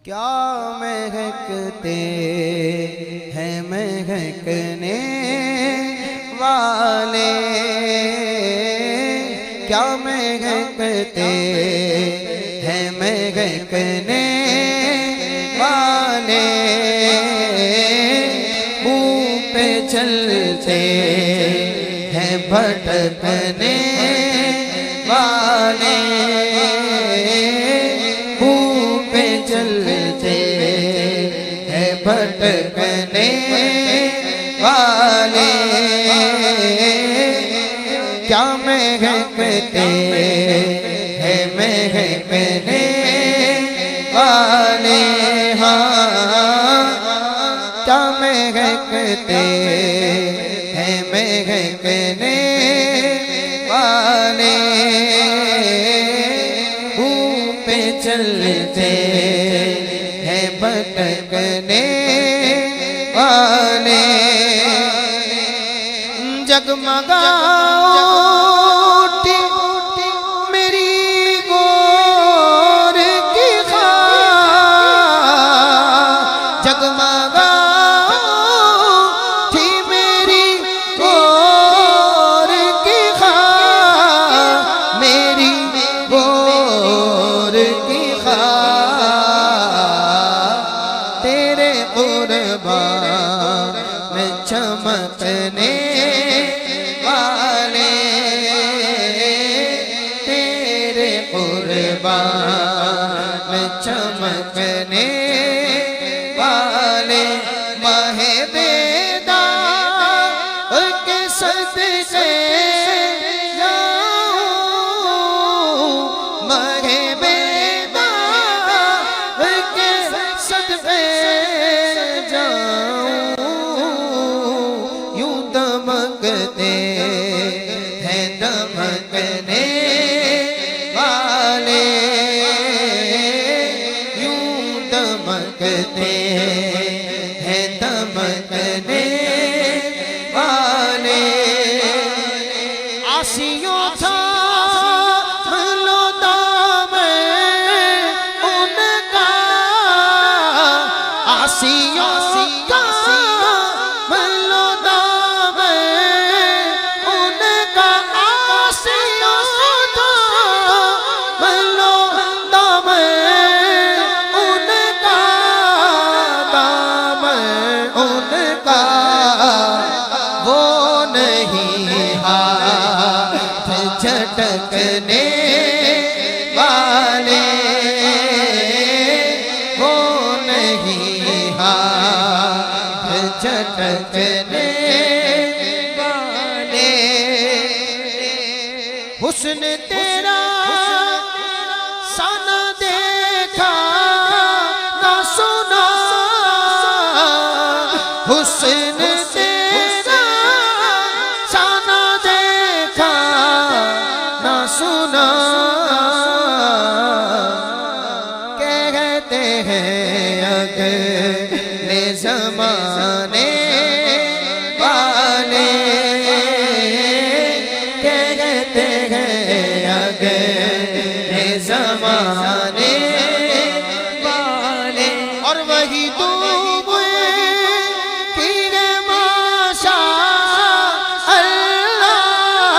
क्या महकते हैं महकने वाले, क्या महकते हैं महकने वाले, मुँह पे चलते हैं भटकने वाले, मुँह पे चलते हैं भटकने वाले, क्या महकते हैं महकने वाले, हाँ क्या महकते हैं महकने वाले, मुँह पे चलते हैं भटकने वाले, जगमगाओ उठी मेरी गोर की खां, जगमगाओ उठी मेरी गोर की खां, मेरी गोर की खां, तेरे कुर्बान में चमकने वाले, तेरे कुर्बान में चमकने वाले, माहे बेदा के सदके जाऊं, माहे बेदा के सदके जाऊं, यूं दमकते हैं दमकने वाले, यूं दमकते हैं दमकने वाले, आसियों था लो दामन उनका, आसियों का लो दामन उनका, आसियों था लो दामन उनका, दामन उनका वो नहीं हाथ झटकने वाले, वो नहीं हाथ झटकने वाले, हुस्न तेरा सन देखा ना सुना, हुस्न तेरा सन देखा ना सुना, कहते हैं अगले ज़माने वाले, कहते हैं अगले ज़माने वाले, और वही डूब की रे माशा अल्लाह,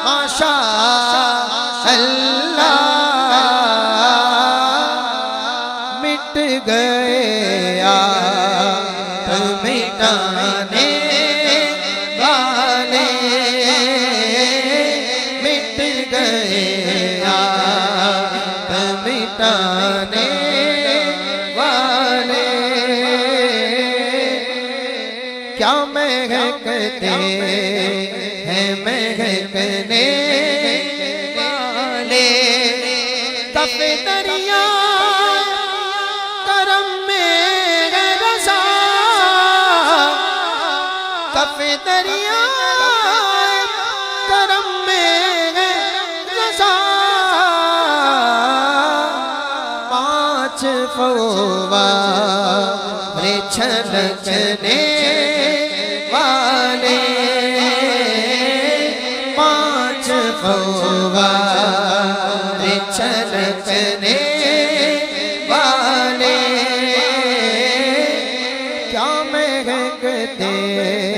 माशा अल्लाह, मिट गए आप मिटाने वाले, मिट गए आप मिटाने वाले, क्या महकते हैं महकने वाले, कफ़े दरिया करम में है रज़ा, कफ़े दरिया करम में है रज़ा, पाँच फव्वारे छलकने वाले, पाँच फव्वारे छलकने फेंकते